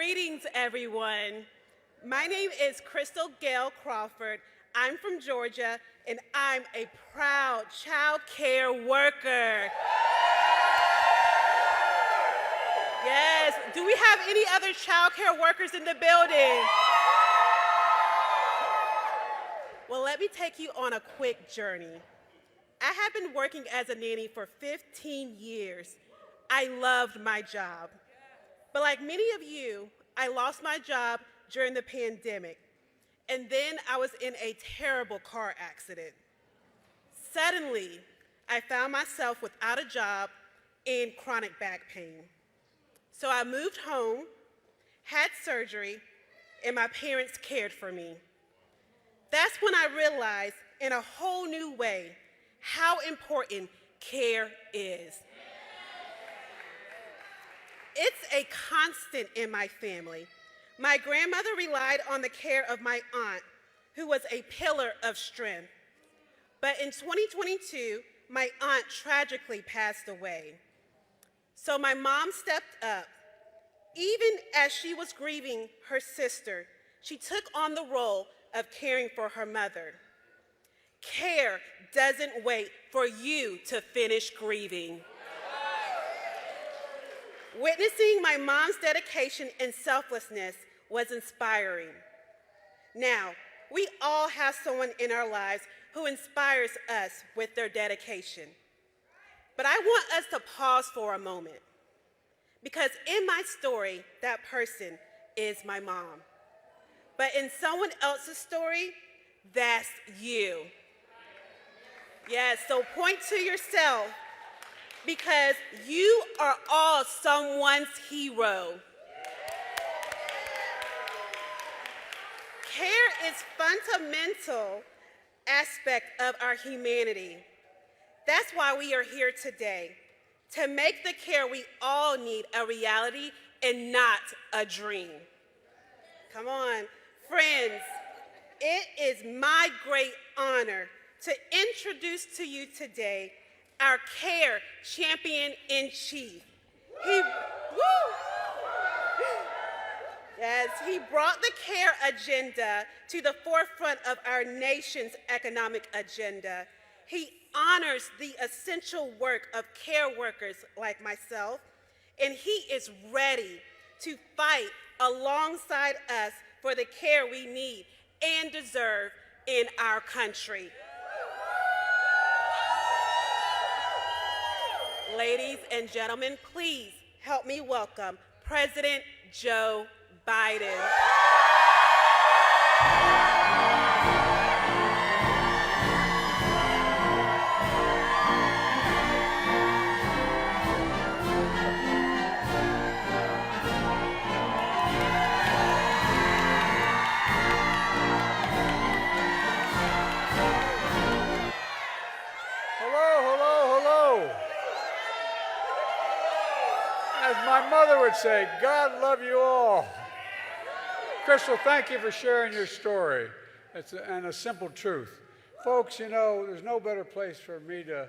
Greetings, everyone. My name is Crystal Gail Crawford. I'm from Georgia, and I'm a proud child care worker. Yes, do we have any other child care workers in the building? Well, let me take you on a quick journey. I have been working as a nanny for 15 years. I loved my job. But like many of you, I lost my job during the pandemic. And then I was in a terrible car accident. Suddenly, I found myself without a job and chronic back pain. So I moved home, had surgery, and my parents cared for me. That's when I realized in a whole new way how important care is. It's a constant in my family. My grandmother relied on the care of my aunt, who was a pillar of strength. But in 2022, my aunt tragically passed away. So my mom stepped up. Even as she was grieving her sister, she took on the role of caring for her mother. Care doesn't wait for you to finish grieving. Witnessing my mom's dedication and selflessness was inspiring. Now, we all have someone in our lives who inspires us with their dedication. But I want us to pause for a moment, because in my story, that person is my mom. But in someone else's story, that's you. Yes, so point to yourself, because you are all someone's hero. Care is fundamental aspect of our humanity. That's why we are here today, to make the care we all need a reality and not a dream. Come on, friends, it is my great honor to introduce to you today our care champion-in-chief. Yes, he brought the care agenda to the forefront of our nation's economic agenda. He honors the essential work of care workers like myself, and he is ready to fight alongside us for the care we need and deserve in our country. Ladies and gentlemen, please help me welcome President Joe Biden. As my mother would say, God love you all. Crystal, thank you for sharing your story. And a simple truth. Folks, you know, there's no better place for me to,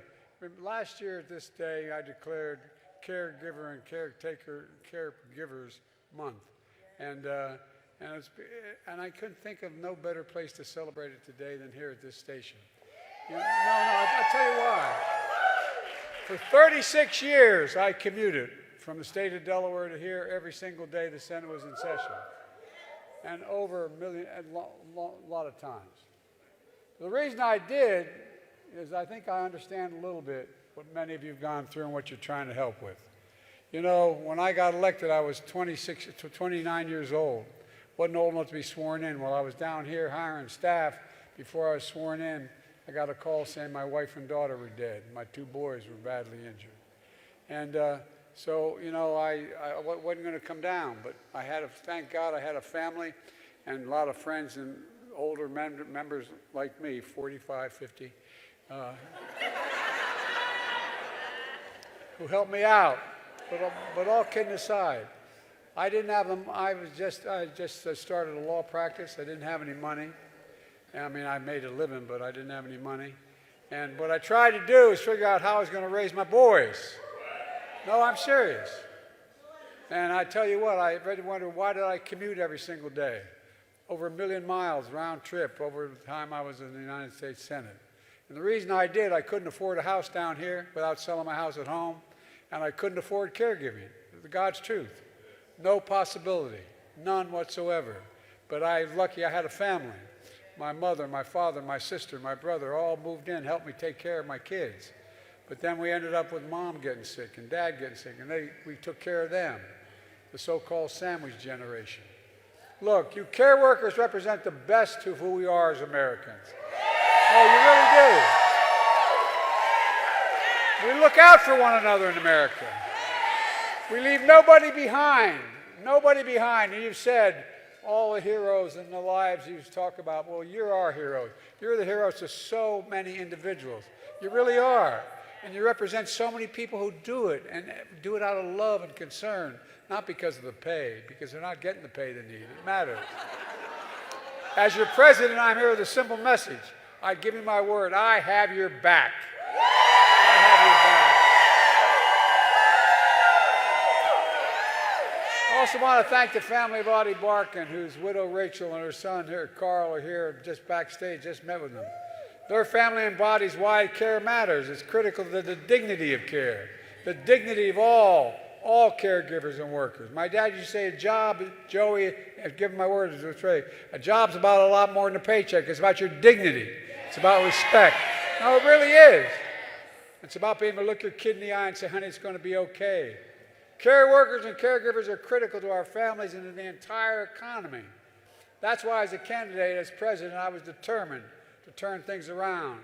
last year at this day, I declared Caregiver and Caregivers Month. And I couldn't think of no better place to celebrate it today than here at this station. I'll tell you why. For 36 years, I commuted from the state of Delaware to here every single day the Senate was in session, and over a lot of times. The reason I did is I think I understand a little bit what many of you have gone through and what you're trying to help with. You know, when I got elected, I was 29 years old. Wasn't old enough to be sworn in. While I was down here hiring staff, before I was sworn in, I got a call saying my wife and daughter were dead. My 2 boys were badly injured. And so, you know, I wasn't going to come down, but thank God I had a family and a lot of friends and older members like me, 45, 50, who helped me out. But all kidding aside, I didn't have them. I just started a law practice. I didn't have any money. I mean, I made a living, but I didn't have any money. And what I tried to do is figure out how I was going to raise my boys. No, I'm serious. And I tell you what, I really wonder, why did I commute every single day? Over 1 million miles round trip over the time I was in the United States Senate. And the reason I did, I couldn't afford a house down here without selling my house at home, and I couldn't afford caregiving. The God's truth. No possibility, none whatsoever. But I'm lucky I had a family. My mother, my father, my sister, my brother all moved in, helped me take care of my kids. But then we ended up with mom getting sick and dad getting sick, and we took care of them, the so-called sandwich generation. Look, you care workers represent the best of who we are as Americans. Oh, you really do. We look out for one another in America. We leave nobody behind. Nobody behind. And you've said all the heroes and the lives you talk about, well, you're our heroes. You're the heroes to so many individuals. You really are. And you represent so many people who do it, and do it out of love and concern, not because of the pay, because they're not getting the pay they need. It matters. As your president, I'm here with a simple message. I give you my word. I have your back. I have your back. I also want to thank the family of Audie Barkin, whose widow Rachel and her son here, Carl, are here just backstage. Just met with them. Their family embodies why care matters. It's critical to the dignity of care, the dignity of all caregivers and workers. My dad used to say, a job, Joey, give him my word, a job's about a lot more than a paycheck. It's about your dignity. It's about respect. No, it really is. It's about being able to look your kid in the eye and say, honey, it's going to be okay. Care workers and caregivers are critical to our families and to the entire economy. That's why, as a candidate, as president, I was determined to turn things around.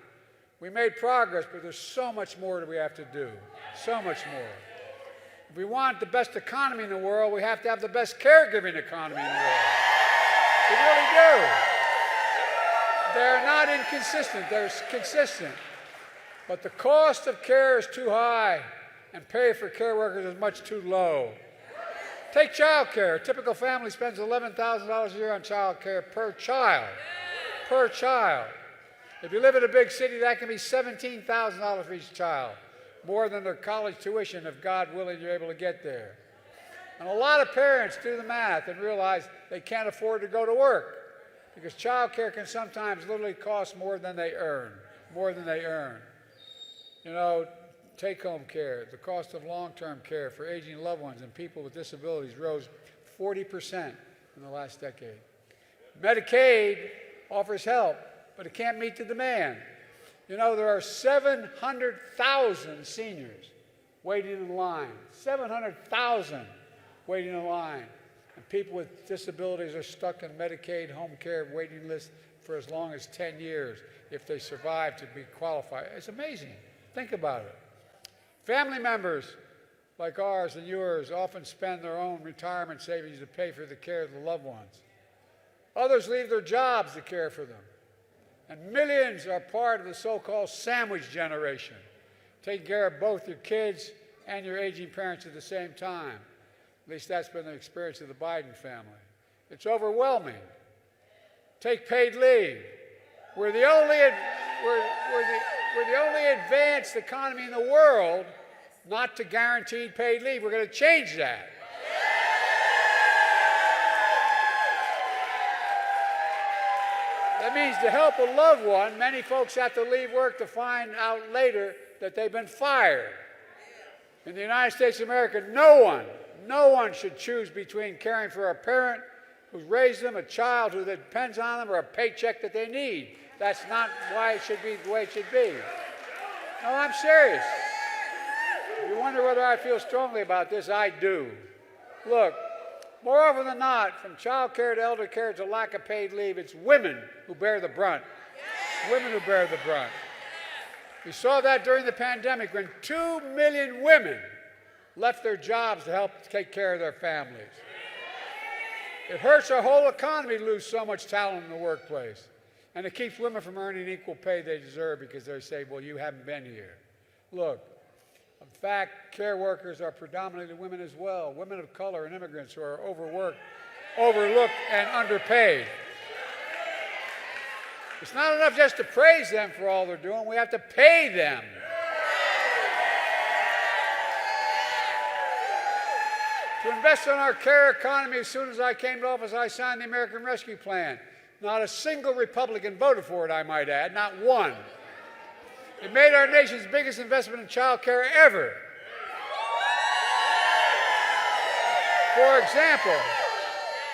We made progress, but there's so much more that we have to do. So much more. If we want the best economy in the world, we have to have the best caregiving economy in the world. We really do. They're not inconsistent. They're consistent. But the cost of care is too high, and pay for care workers is much too low. Take child care. A typical family spends $11,000 a year on child care per child. Per child. If you live in a big city, that can be $17,000 for each child, more than their college tuition if, God willing, you're able to get there. And a lot of parents do the math and realize they can't afford to go to work because child care can sometimes literally cost more than they earn, You know, take-home care, the cost of long-term care for aging loved ones and people with disabilities rose 40% in the last decade. Medicaid offers help, but it can't meet the demand. You know, there are 700,000 seniors waiting in line. 700,000 waiting in line. And people with disabilities are stuck in Medicaid home care waiting lists for as long as 10 years if they survive to be qualified. It's amazing. Think about it. Family members like ours and yours often spend their own retirement savings to pay for the care of the loved ones. Others leave their jobs to care for them. And millions are part of the so-called sandwich generation, taking care of both your kids and your aging parents at the same time. At least that's been the experience of the Biden family. It's overwhelming. Take paid leave. We're the only advanced economy in the world not to guarantee paid leave. We're going to change that. That means to help a loved one, many folks have to leave work to find out later that they've been fired. In the United States of America, no one should choose between caring for a parent who's raised them, a child who depends on them, or a paycheck that they need. That's not why it should be the way it should be. No, I'm serious. If you wonder whether I feel strongly about this, I do. Look, more often than not, from child care to elder care to lack of paid leave, it's women who bear the brunt. Women who bear the brunt. We saw that during the pandemic when 2 million women left their jobs to help take care of their families. It hurts our whole economy to lose so much talent in the workplace. And it keeps women from earning equal pay they deserve because they say, well, you haven't been here. Look, in fact, care workers are predominantly women as well, women of color and immigrants who are overworked, overlooked, and underpaid. It's not enough just to praise them for all they're doing. We have to pay them. To invest in our care economy. As soon as I came to office, I signed the American Rescue Plan. Not a single Republican voted for it, I might add, not one. It made our nation's biggest investment in child care ever. For example,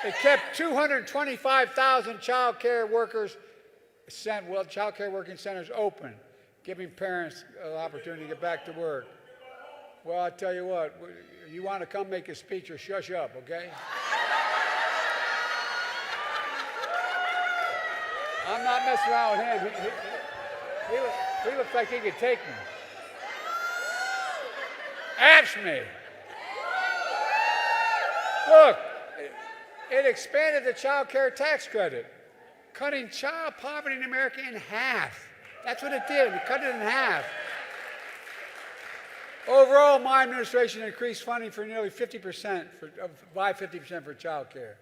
it kept 225,000 child care working centers open, giving parents an opportunity to get back to work. Well, I tell you what, you want to come make a speech or shush up, okay? I'm not messing around with him. He looks like he could take me. Ask me. Look, it expanded the child care tax credit, cutting child poverty in America in half. That's what it did. It cut it in half. Overall, my administration increased funding for nearly 50%, by 50% for child care.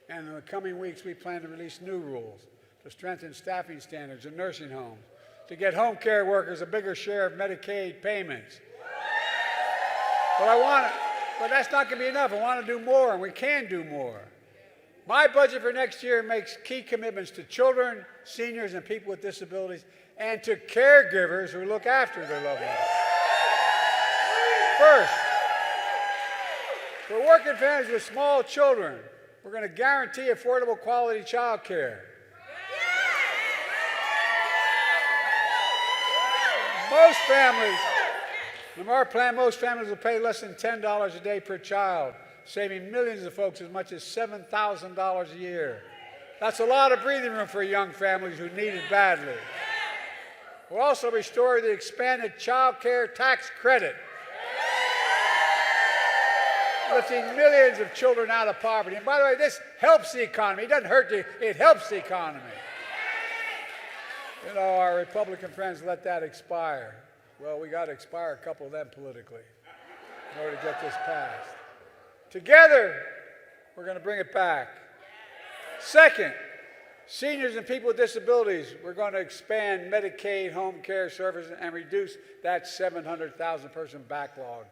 And in the coming weeks, we plan to release new rules to strengthen staffing standards in nursing homes, to get home care workers a bigger share of Medicaid payments. But that's not going to be enough. I want to do more, and we can do more. My budget for next year makes key commitments to children, seniors, and people with disabilities, and to caregivers who look after their loved ones. First, for working families with small children, we're going to guarantee affordable quality child care. Most families, from our plan, most families will pay less than $10 a day per child, saving millions of folks as much as $7,000 a year. That's a lot of breathing room for young families who need it badly. We'll also restore the expanded child care tax credit, lifting millions of children out of poverty. And by the way, this helps the economy. It doesn't hurt you, it helps the economy. You know, our Republican friends let that expire. Well, we got to expire a couple of them politically in order to get this passed. Together, we're going to bring it back. Second, seniors and people with disabilities, we're going to expand Medicaid home care services and reduce that 700,000 person backlog.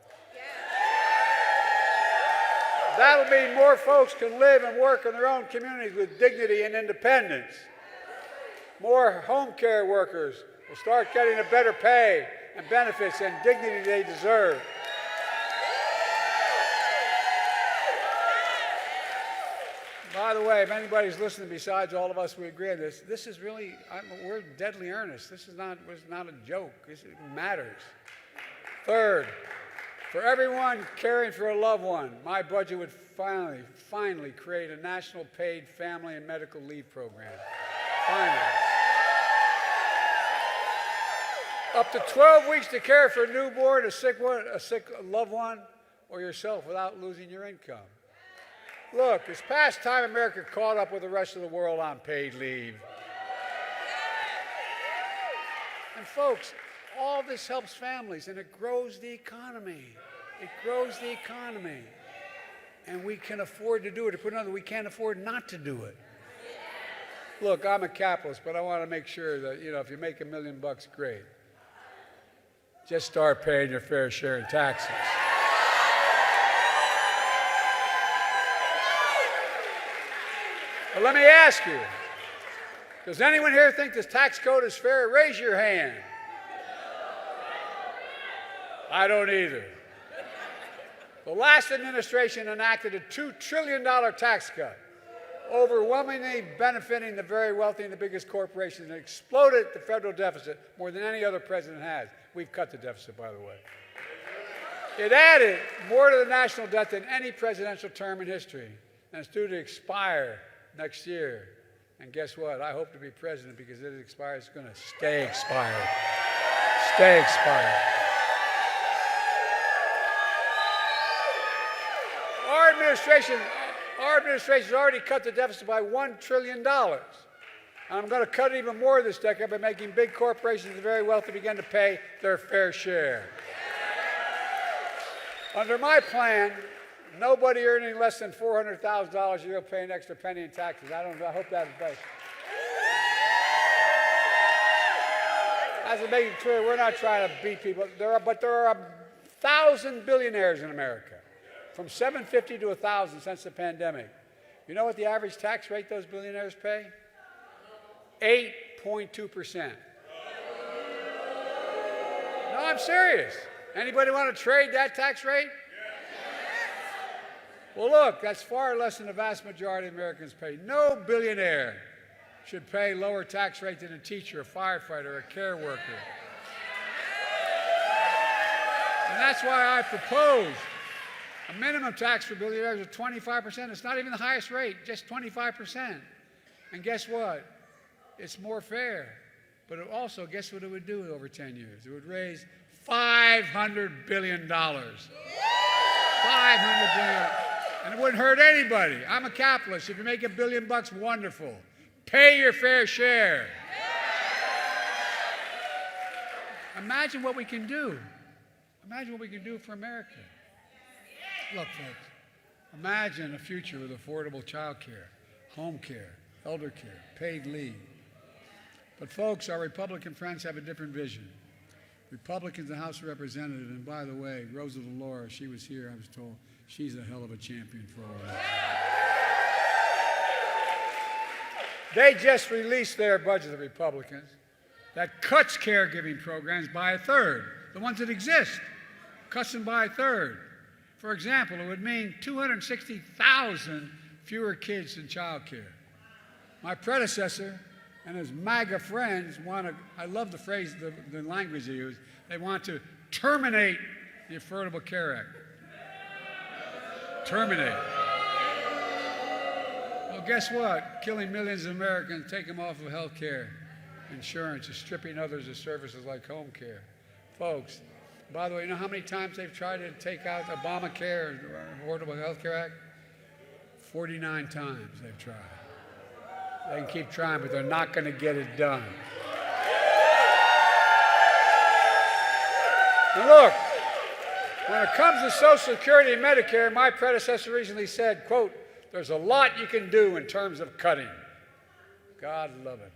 That'll mean more folks can live and work in their own communities with dignity and independence. More home care workers will start getting a better pay and benefits and dignity they deserve. By the way, if anybody's listening besides all of us, we agree on this. This is really, we're deadly earnest. This is not a joke. This matters. Third, for everyone caring for a loved one, my budget would finally create a national paid family and medical leave program. Finally. Up to 12 weeks to care for a newborn, a sick loved one, or yourself without losing your income. Look, it's past time America caught up with the rest of the world on paid leave. And folks, all this helps families and it grows the economy. It grows the economy. And we can afford to do it. To put it another, we can't afford not to do it. Look, I'm a capitalist, but I want to make sure that, if you make $1 million, great. Just start paying your fair share in taxes. But let me ask you, does anyone here think this tax code is fair? Raise your hand. I don't either. The last administration enacted a $2 trillion tax cut, overwhelmingly benefiting the very wealthy and the biggest corporations, and exploded the federal deficit more than any other president has. We've cut the deficit, by the way. It added more to the national debt than any presidential term in history, and it's due to expire next year. And guess what? I hope to be president because it expires. It's going to stay expired. Stay expired. Our administration has already cut the deficit by $1 trillion. I'm going to cut it even more this decade by making big corporations and very wealthy begin to pay their fair share. Under my plan, nobody earning less than $400,000 a year will pay an extra penny in taxes. I hope that's right. As I make it clear, we're not trying to beat people. There are 1,000 billionaires in America. from $750 to $1,000 since the pandemic. You know what the average tax rate those billionaires pay? 8.2%. No, I'm serious. Anybody want to trade that tax rate? Well, look, that's far less than the vast majority of Americans pay. No billionaire should pay lower tax rate than a teacher, a firefighter, a care worker. And that's why I proposed a minimum tax for billionaires of 25%. It's not even the highest rate, just 25%. And guess what? It's more fair. But it also, guess what it would do over 10 years? It would raise $500 billion. $500 billion. And it wouldn't hurt anybody. I'm a capitalist. If you make $1 billion, wonderful. Pay your fair share. Imagine what we can do. Imagine what we can do for America. Look, folks, imagine a future with affordable child care, home care, elder care, paid leave. But folks, our Republican friends have a different vision. Republicans in the House of Representatives, and by the way, Rosa DeLauro, she was here, I was told, she's a hell of a champion for all this. They just released their budget, the Republicans, that cuts caregiving programs by a third. The ones that exist, cuts them by a third. For example, it would mean 260,000 fewer kids in child care. My predecessor and his MAGA friends want to, I love the phrase, the language they use, they want to terminate the Affordable Care Act. Terminate. Well, guess what? Killing millions of Americans, taking them off of health care, insurance, is stripping others of services like home care. Folks, by the way, you know how many times they've tried to take out Obamacare, Affordable Health Care Act? 49 times they've tried. They can keep trying, but they're not going to get it done. And look, when it comes to Social Security and Medicare, my predecessor recently said, quote, there's a lot you can do in terms of cutting. God love him.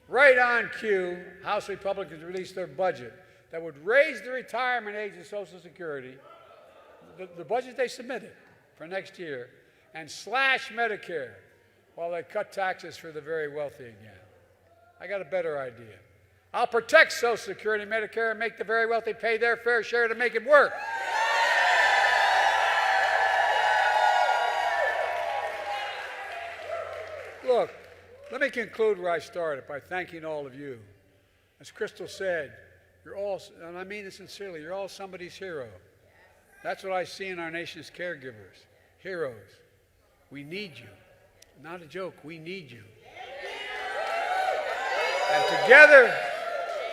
Right on cue, House Republicans released their budget that would raise the retirement age of Social Security, the budget they submitted for next year, and slash Medicare while they cut taxes for the very wealthy again. I got a better idea. I'll protect Social Security and Medicare and make the very wealthy pay their fair share to make it work. Look, let me conclude where I started by thanking all of you. As Crystal said, you're all, and I mean this sincerely, you're all somebody's hero. That's what I see in our nation's caregivers. Heroes. We need you. Not a joke, we need you. And together,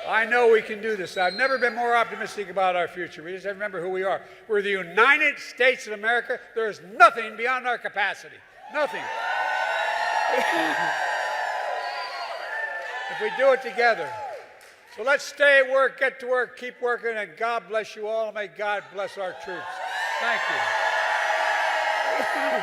I know we can do this. I've never been more optimistic about our future. We just have to remember who we are. We're the United States of America. There is nothing beyond our capacity. Nothing. If we do it together. So let's stay at work, get to work, keep working, and God bless you all. May God bless our troops. Thank you.